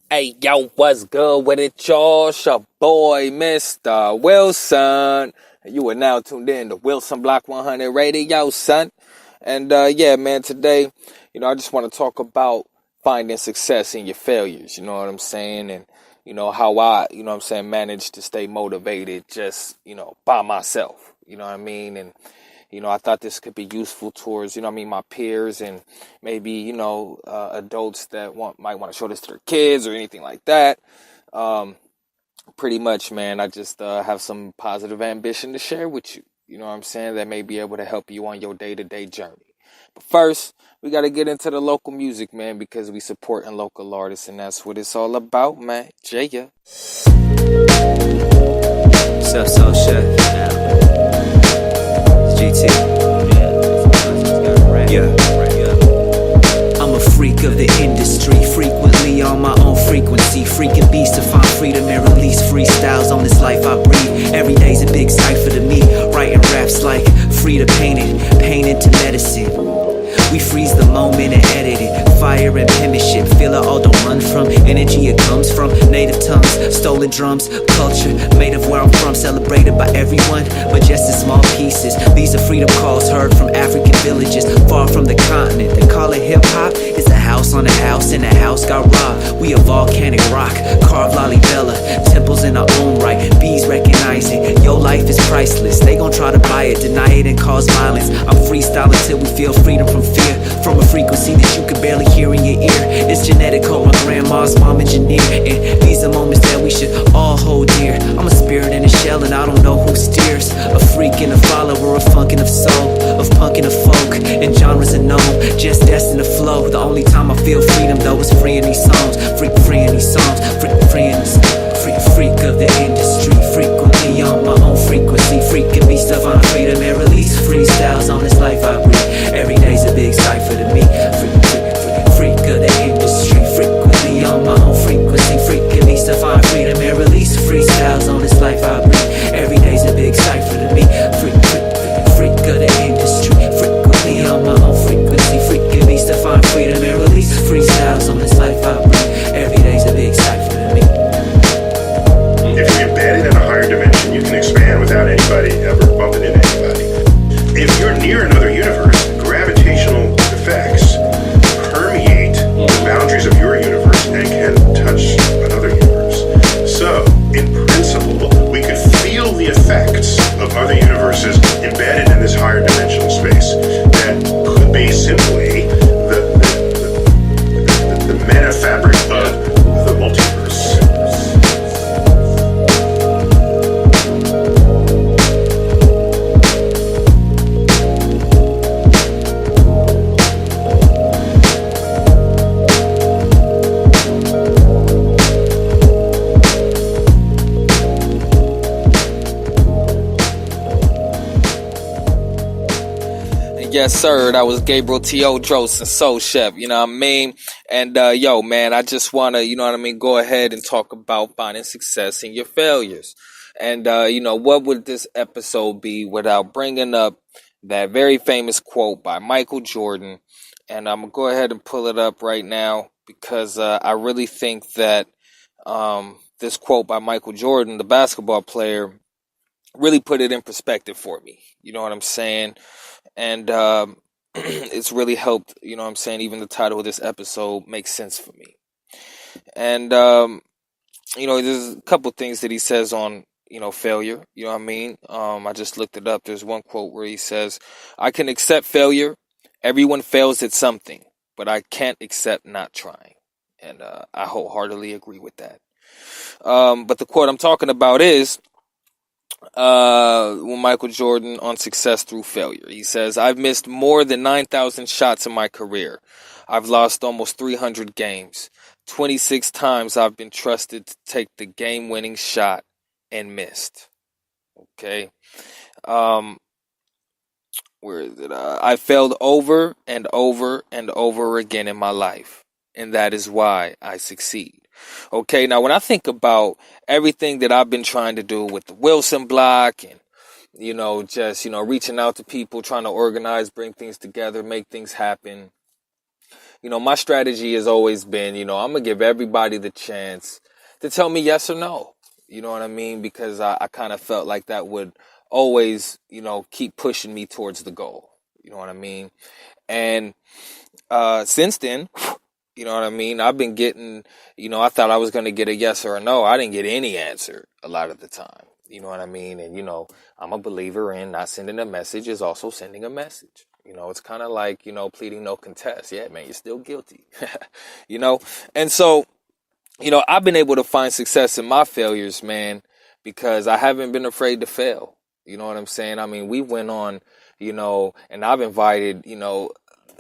Hey, yo, what's good with it, y'all? It's your boy, Mistah Wilson. You are now tuned in to Wilson Block 100 Radio, son. And, yeah, man, today, I just want to talk about finding success in your failures, you know what I'm saying? And, how I, managed to stay motivated just, by myself, you know what I mean? And, I thought this could be useful towards, my peers and maybe, adults that might want to show this to their kids or anything like that. Pretty much, man, I just have some positive ambition to share with you. You know what I'm saying? That may be able to help you on your day-to-day journey. But first, we got to get into the local music, man, because we supporting local artists, and that's what it's all about, man. Jaya. What's up, Soul Chef? GT. Yeah. I'm a freak of the industry, frequently on my own frequency. Freaking beast to find freedom and release freestyles on this life I breathe. Every day's a big cipher to me. Writing raps like free to paint it, pain into medicine. We freeze the moment and edit it. Fire and penmanship, feel it all, don't run from energy. It comes from native tongues, stolen drums, culture made of where I'm from, celebrated by everyone, but just in small pieces. These are freedom calls heard from African villages, far from the continent. They call it hip hop. It's a house on a house, and the house got robbed. We a volcanic rock, carved lalibela, temples in our own right. Bees recognizing your life is priceless. They gon' try to buy it, deny it, and cause violence. I'm freestyling till we feel freedom from fear. From a frequency that you can barely hear in your ear. It's genetic code, my grandma's mom engineer. And these are moments that we should all hold dear. I'm a spirit in a shell and I don't know who steers. A freak and a follower, a funkin' of soul, of punkin' of folk, and genres unknown, just destined to flow. The only time I feel freedom though is freeing these songs. Freeing these songs, freeing these freak of the industry, frequently on my own frequency. Freaking me stuff on freedom and release freestyles on this life I breathe. Every day's a big cipher to me. Freak of the industry, frequently on my own frequency. Freaking me stuff on freedom and release freestyles on this life I breathe. Every day's a big cipher to me. Freak of the industry, frequently on my own frequency. Freaking me stuff on freedom and release freestyles on this life I breathe. Every day's a big cipher to me. If you're embedded in a higher dimension, you can expand without anybody ever bumping into anybody. If you're near another universe, gravitational effects permeate the boundaries of your universe and can touch another universe. So, in principle, we could feel the effects of other universes embedded in this higher dimensional space that could be simply the meta fabric of the multiverse. Yes, sir. That was Gabriel Teodros and Soul Chef. You know what I mean? And, yo, man, I just want to, go ahead and talk about finding success in your failures. And, what would this episode be without bringing up that very famous quote by Michael Jordan? And I'm going to go ahead and pull it up right now because I really think that this quote by Michael Jordan, the basketball player, really put it in perspective for me. You know what I'm saying? And it's really helped, even the title of this episode makes sense for me. And, there's a couple things that he says on, failure, you know what I mean? I just looked it up. There's one quote where he says, I can accept failure. Everyone fails at something, but I can't accept not trying. And I wholeheartedly agree with that. But the quote I'm talking about is, when Michael Jordan on success through failure. He says, I've missed more than 9,000 shots in my career. I've lost almost 300 games. 26 times I've been trusted to take the game-winning shot and missed. Okay. Where is it? I failed over and over and over again in my life. And that is why I succeed. Okay, now when I think about everything that I've been trying to do with the Wilson block and, reaching out to people, trying to organize, bring things together, make things happen, my strategy has always been, I'm going to give everybody the chance to tell me yes or no. You know what I mean? Because I kind of felt like that would always, keep pushing me towards the goal. You know what I mean? And since then, you know what I mean? I've been getting, I thought I was going to get a yes or a no. I didn't get any answer a lot of the time. You know what I mean? And, I'm a believer in not sending a message is also sending a message. It's kind of like, pleading no contest. Yeah, man, you're still guilty. And so, I've been able to find success in my failures, man, because I haven't been afraid to fail. You know what I'm saying? I mean, we went on, and I've invited, a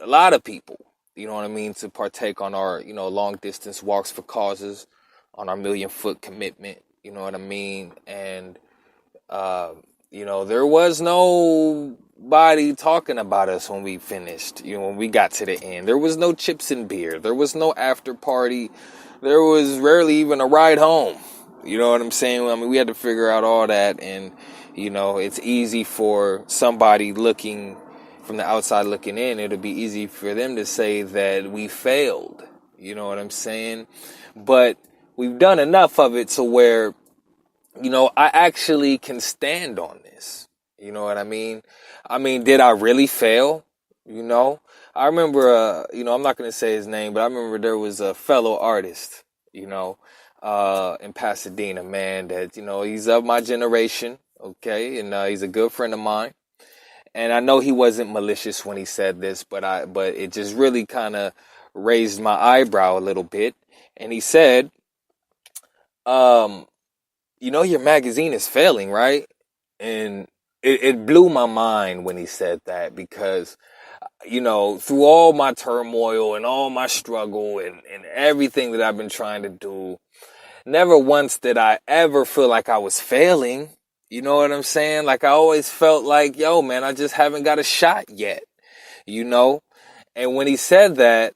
lot of people, you know what I mean, to partake on our, long distance walks for causes, on our 1,000,000-foot commitment, you know what I mean? And, there was nobody talking about us when we finished, when we got to the end. There was no chips and beer. There was no after party. There was rarely even a ride home. You know what I'm saying? I mean, we had to figure out all that. And, it's easy for somebody looking from the outside looking in. It'll be easy for them to say that we failed. You know what I'm saying? But we've done enough of it to where, I actually can stand on this. You know what I mean? I mean, did I really fail? I remember, I'm not going to say his name, but I remember there was a fellow artist, in Pasadena, man, that, he's of my generation, okay, and he's a good friend of mine. And I know he wasn't malicious when he said this, but it just really kind of raised my eyebrow a little bit. And he said, your magazine is failing, right? And it blew my mind when he said that, because through all my turmoil and all my struggle and everything that I've been trying to do, never once did I ever feel like I was failing. You know what I'm saying? Like, I always felt like, yo, man, I just haven't got a shot yet, And when he said that,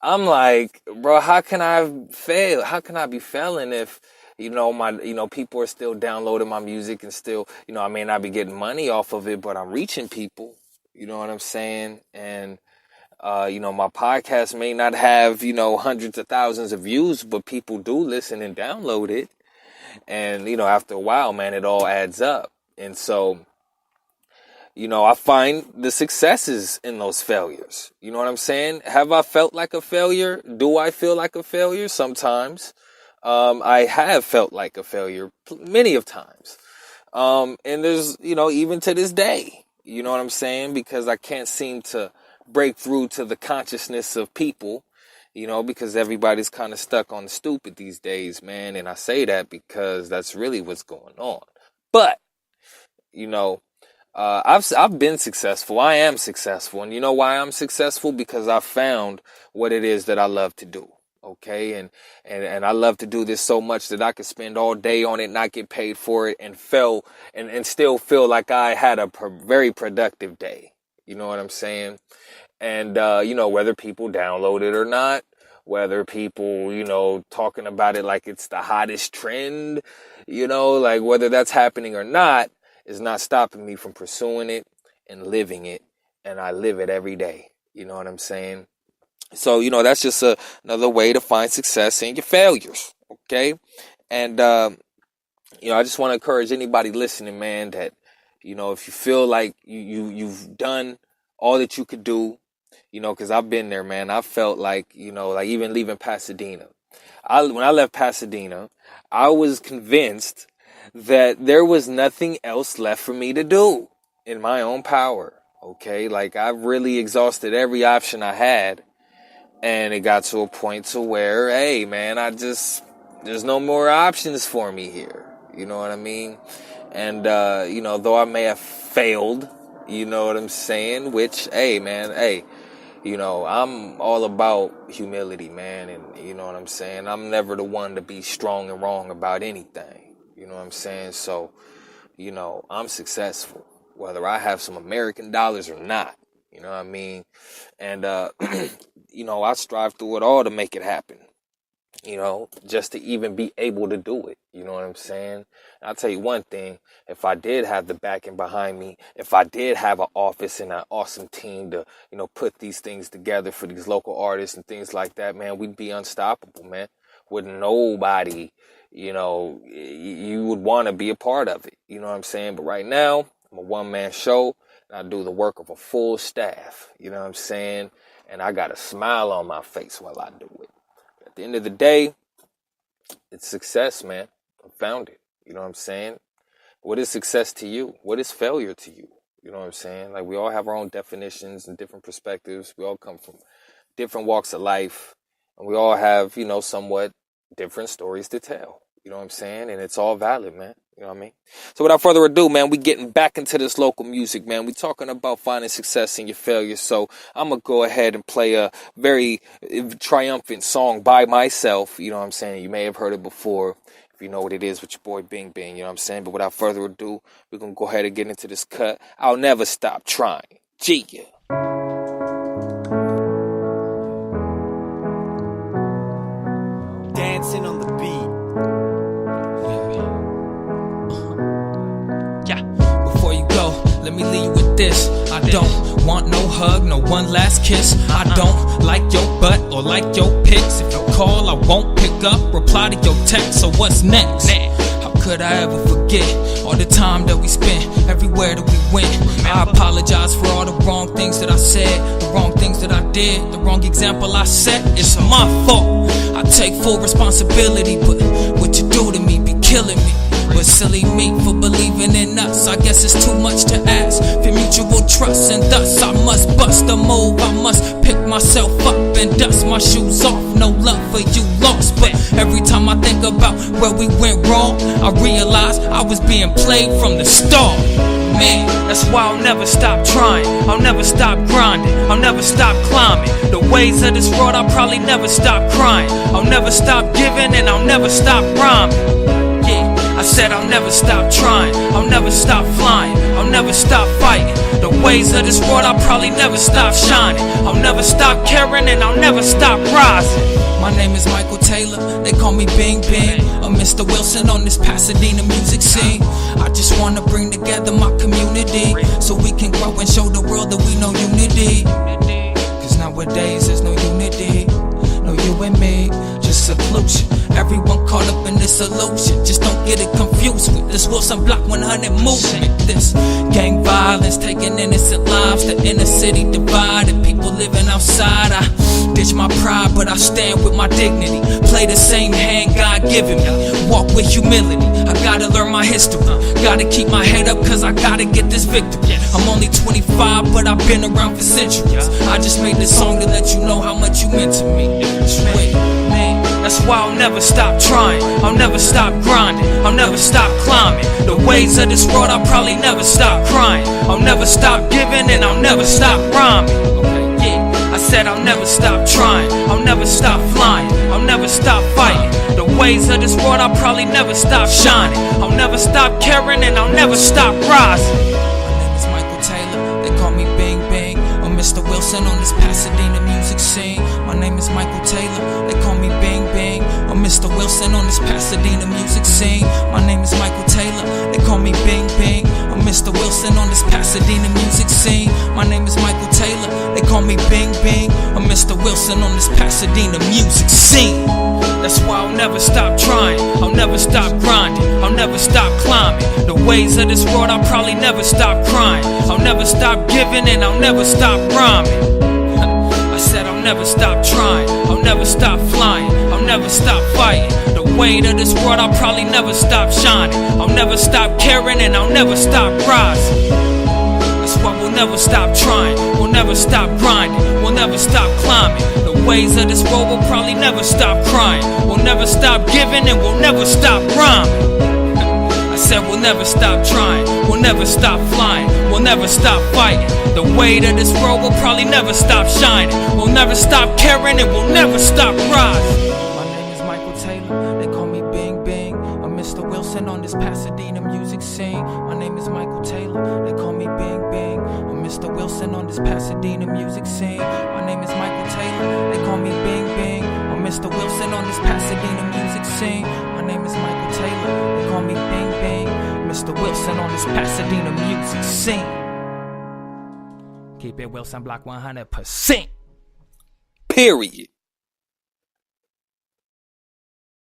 I'm like, bro, how can I fail? How can I be failing if, people are still downloading my music and still, I may not be getting money off of it, but I'm reaching people. You know what I'm saying? And, my podcast may not have, hundreds of thousands of views, but people do listen and download it. And, after a while, man, it all adds up. And so, I find the successes in those failures. You know what I'm saying? Have I felt like a failure? Do I feel like a failure? Sometimes. I have felt like a failure many of times. And there's, even to this day, you know what I'm saying? Because I can't seem to break through to the consciousness of people, because everybody's kind of stuck on the stupid these days, man. And I say that because that's really what's going on. But, I've been successful. I am successful. And you know why I'm successful? Because I found what it is that I love to do. Okay. And I love to do this so much that I could spend all day on it, not get paid for it, and still feel like I had a very productive day. You know what I'm saying? And, whether people download it or not, whether people, talking about it like it's the hottest trend, like whether that's happening or not is not stopping me from pursuing it and living it. And I live it every day. You know what I'm saying? So, that's just another way to find success in your failures. Okay. And, I just want to encourage anybody listening, man, that, if you feel like you've done all that you could do, because I've been there, man. I felt like, like even leaving Pasadena. When I left Pasadena, I was convinced that there was nothing else left for me to do in my own power. Okay. Like, I really exhausted every option I had. And it got to a point to where, hey, man, there's no more options for me here. You know what I mean? And, though I may have failed, you know what I'm saying? Which, hey, man, I'm all about humility, man. And you know what I'm saying? I'm never the one to be strong and wrong about anything. You know what I'm saying? So, I'm successful, whether I have some American dollars or not. You know what I mean? And, I strive through it all to make it happen. just to even be able to do it. You know what I'm saying? I'll tell you one thing, if I did have the backing behind me, if I did have an office and an awesome team to, put these things together for these local artists and things like that, man, we'd be unstoppable, man. With nobody, you would want to be a part of it. You know what I'm saying? But right now, I'm a one-man show, and I do the work of a full staff. You know what I'm saying? And I got a smile on my face while I do it. At the end of the day, it's success, man. I found it. You know what I'm saying? What is success to you? What is failure to you? You know what I'm saying? Like, we all have our own definitions and different perspectives. We all come from different walks of life. And we all have, somewhat different stories to tell. You know what I'm saying? And it's all valid, man. You know what I mean? So without further ado, man, we getting back into this local music, man. We talking about finding success in your failures. So I'm going to go ahead and play a very triumphant song by myself. You know what I'm saying? You may have heard it before. If you know what it is with your boy Bing Bing, you know what I'm saying? But without further ado, we're going to go ahead and get into this cut. I'll never stop trying. G. Dancing on the beat. Before you go, let me leave you with this. I don't want no hug, no one last kiss. I don't like your butt or like your pics. If you call, I won't pick up, reply to your text. So what's next? How could I ever forget all the time that we spent, everywhere that we went? I apologize for all the wrong things that I said, the wrong things that I did, the wrong example I set. It's my fault. I take full responsibility, but what you do to me be killing me. But silly me for believing in us, I guess it's too much to ask for mutual trust, and thus I must bust a move. I must pick myself up and dust my shoes off. No love for you lost, but every time I think about where we went wrong, I realize I was being played from the start. Man, that's why I'll never stop trying, I'll never stop grinding, I'll never stop climbing the ways of this world. I'll probably never stop crying, I'll never stop giving, and I'll never stop rhyming. I said I'll never stop trying, I'll never stop flying, I'll never stop fighting the ways of this world. I'll probably never stop shining, I'll never stop caring, and I'll never stop rising. My name is Michael Taylor, they call me Bing Bing, or Mistah Wilson on this Pasadena music scene. I just wanna bring together my community, so we can grow and show the world that we know unity. Cause nowadays there's no unity, no you and me, just seclusion. Everyone caught up in this illusion, just don't get it confused with this Wilson Block 100 movement. This gang violence taking innocent lives, the inner city divided, people living outside. I ditch my pride, but I stand with my dignity. Play the same hand God given me, walk with humility. I gotta learn my history, gotta keep my head up, cause I gotta get this victory. I'm only 25, but I've been around for centuries. I just made this song to let you know how much you meant to me. Wait, man, that's why I'll never stop trying, I'll never stop grinding, I'll never stop climbing the ways of this world. I'll probably never stop crying, I'll never stop giving, and I'll never stop rhyming. I said I'll never stop trying, I'll never stop flying, I'll never stop fighting the ways of this world. I'll probably never stop shining, I'll never stop caring, and I'll never stop rising. My name is Michael Taylor, they call me Bing Bing, or Mistah Wilson on this Pasadena music scene. My name is Michael Taylor, they call me Bing Bing, or Mistah Wilson on this Pasadena music scene. My name is Michael Taylor, they call me Bing Bing, or Mistah Wilson on this Pasadena music scene. My name is Michael Taylor, they call me Bing Bing, or Mistah Wilson on this Pasadena music scene. That's why I'll never stop trying, I'll never stop grinding, I'll never stop climbing the ways of this world. I'll probably never stop crying, I'll never stop giving, and I'll never stop rhyming. I said I'll never stop trying, I'll never stop flying, I'll never stop fighting the weight of this world. I'll probably never stop shining, I'll never stop caring, and I'll never stop rising. That's why we'll never stop trying, we'll never stop grinding, we'll never stop climbing the ways of this world. We'll probably never stop crying, we'll never stop giving, and we'll never stop rhyming. I said we'll never stop trying, we'll never stop flying, we'll never stop fighting the weight of this world. We'll probably never stop shining, we'll never stop caring, and we'll never stop rising. My name is Michael Taylor, they call me Bing Bing, or Mistah Wilson on this Pasadena music scene. My name is Michael Taylor, they call me Bing Bing, or Mistah Wilson on this Pasadena music scene. My name is Michael Taylor, they call me Bing Bing, or Mistah Wilson on this Pasadena music scene. My name is Michael Taylor, they call me Bing Bing. Mistah Wilson on this Pasadena music scene. Keep it Wilson Block 100%. Period.